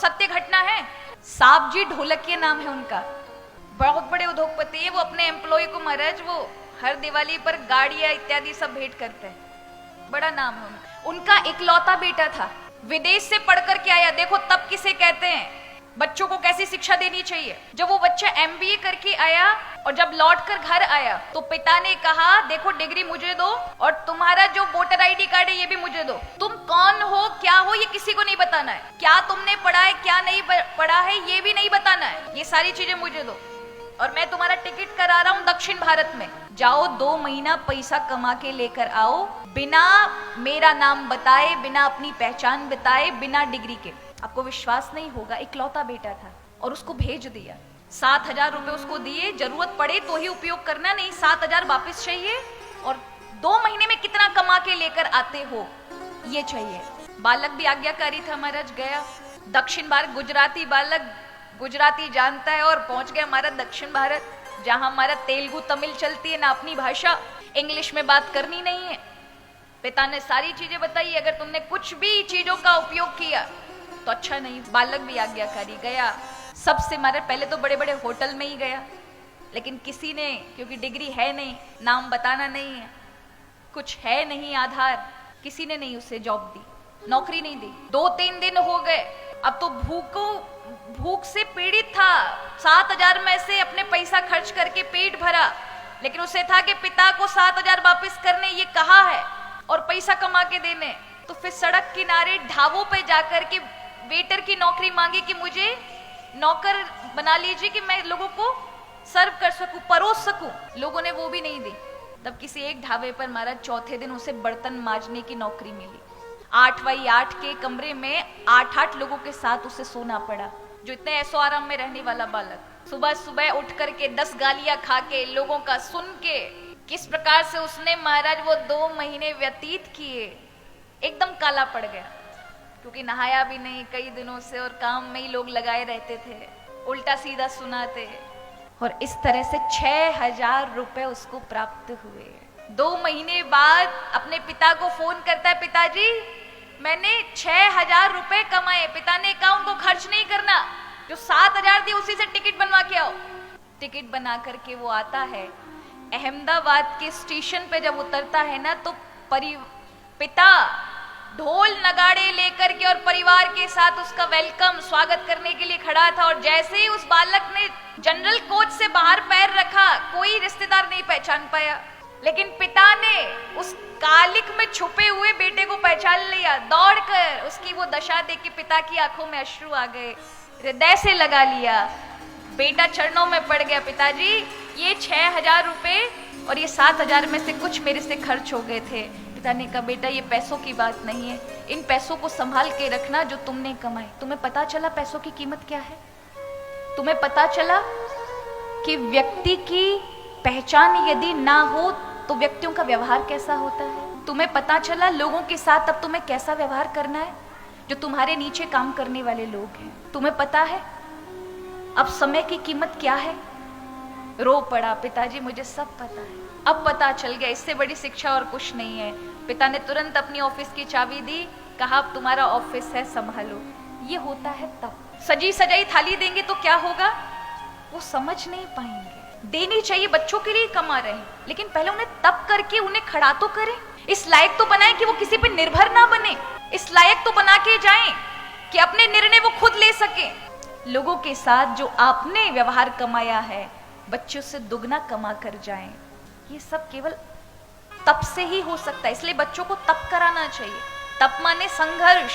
सत्य घटना है। साहब जी ढोलकिया नाम है उनका, बहुत बड़े उद्योगपति है। वो अपने एम्प्लॉय को महाराज वो हर दिवाली पर गाड़ियां इत्यादि सब भेंट करते हैं, बड़ा नाम है उनका। उनका इकलौता बेटा था, विदेश से पढ़ कर के आया। देखो तब किसे कहते हैं बच्चों को कैसी शिक्षा देनी चाहिए। जब वो बच्चा एमबीए करके आया और जब लौट कर घर आया तो पिता ने कहा देखो डिग्री मुझे दो और तुम्हारा जो वोटर आईडी कार्ड है ये भी मुझे दो। तुम कौन हो क्या हो ये किसी को नहीं बताना है, क्या तुमने पढ़ा है क्या नहीं पढ़ा है ये भी नहीं बताना है, ये सारी चीजें मुझे दो। और मैं तुम्हारा टिकट करा रहा हूं दक्षिण भारत में, जाओ 2 महीना पैसा कमा के लेकर आओ, बिना मेरा नाम बताए, बिना अपनी पहचान बताए, बिना डिग्री के। आपको विश्वास नहीं होगा, इकलौता बेटा था और उसको भेज दिया। 7,000 रुपए उसको दिए, जरूरत पड़े तो ही उपयोग करना, नहीं 7,000 वापस चाहिए और 2 महीने में कितना कमा के लेकर आते हो ये चाहिए। बालक भी आज्ञाकारी था महाराज, गया दक्षिण भारत, गुजराती बालक गुजराती जानता है और पहुंच गया हमारा दक्षिण भारत, जहां हमारा तेलुगु तमिल चलती है ना, अपनी भाषा, इंग्लिश में बात करनी नहीं है। पिता ने सारी चीजें बताई, अगर तुमने कुछ भी चीजों का उपयोग किया तो अच्छा नहीं। बालक भी आज्ञाकारी गया, सबसे मारे पहले तो बड़े बड़े होटल में ही गया, लेकिन किसी ने, क्योंकि डिग्री है नहीं, नाम बताना नहीं है, कुछ है नहीं आधार, किसी ने नहीं उसे जॉब दी, नौकरी नहीं दी। 2-3 दिन हो गए, अब तो भूख से पीड़ित था। 7,000 में से अपने पैसा खर्च करके पेट भरा, लेकिन उसे था कि पिता को 7,000 वापस करने ये कहा है और पैसा कमा के देने। तो फिर सड़क किनारे ढाबों पे जाकर के वेटर की नौकरी मांगी कि मुझे नौकर बना लीजिए कि मैं लोगों को सर्व कर सकूं, परोस सकूं। लोगों ने वो भी नहीं दी। तब किसी एक ढाबे पर महाराज चौथे दिन उसे बर्तन मांजने की नौकरी मिली। 8x8 के कमरे में 8-8 लोगों के साथ उसे सोना पड़ा, जो इतने ऐसो आराम में रहने वाला बालक। सुबह सुबह उठ करके 10 गालियां खा के, लोगों का सुन के, किस प्रकार से उसने महाराज वो 2 महीने व्यतीत किए। एकदम काला पड़ गया, क्योंकि नहाया भी नहीं कई दिनों से और काम में ही लोग लगाए रहते थे, उल्टा सीधा सुनाते। और इस तरह से 6,000 रुपए उसको प्राप्त हुए। 2 महीने बाद अपने पिता को फोन करता है, पिताजी मैंने 6,000 रुपए कमाए। पिता ने कहा उनको खर्च नहीं करना, जो 7,000 दिए उसी से टिकट बनवा के आओ। टिकट बना करके वो आता है, अहमदाबाद के स्टेशन पे जब उतरता है ना, तो पिता ढोल नगाड़े लेकर के और परिवार के साथ उसका वेलकम स्वागत करने के लिए खड़ा था। और जैसे ही उस बालक ने जनरल कोच से बाहर पैर रखा, कोई रिश्तेदार नहीं पहचान पाया, लेकिन पिता ने उस कालिक में छुपे हुए बेटे को पहचान लिया। दौड़कर उसकी वो दशा देख के पिता की आंखों में अश्रु आ गए, हृदय से लगा लिया। बेटा चरणों में पड़ गया, पिताजी ये 6,000 रुपए और ये 7,000 में से कुछ मेरे से खर्च हो गए थे। पिता ने कहा बेटा ये पैसों की बात नहीं है, इन पैसों को संभाल के रखना जो तुमने कमाए। तुम्हें पता चला पैसों की कीमत क्या है? तुम्हें पता चला कि व्यक्ति की पहचान यदि ना हो तो व्यक्तियों का व्यवहार कैसा होता है? तुम्हें पता चला लोगों के साथ अब तुम्हें कैसा व्यवहार करना है जो तुम्हारे नीचे काम करने वाले लोग हैं? तुम्हें पता है अब समय की कीमत क्या है? रो पड़ा, पिताजी मुझे सब पता है, अब पता चल गया, इससे बड़ी शिक्षा और कुछ नहीं है। पिता ने तुरंत अपनी ऑफिस की चाबी दी, कहा अब तुम्हारा ऑफिस है संभालो। ये होता है तब। सजी सजाई थाली देंगे तो क्या होगा? वो समझ नहीं पाएंगे। देनी चाहिए, बच्चों के लिए कमा रहे हैं, लेकिन पहले उन्हें तब करके उन्हें खड़ा तो करें, इस लायक तो बनाए कि वो किसी पे निर्भर ना बने, इस लायक तो बना के जाएं कि अपने निर्णय वो खुद ले सके। लोगों के साथ जो आपने व्यवहार कमाया है, बच्चों से दुगना कमा कर जाएं। ये सब केवल तप से ही हो सकता है, इसलिए बच्चों को तप कराना चाहिए। तप माने संघर्ष,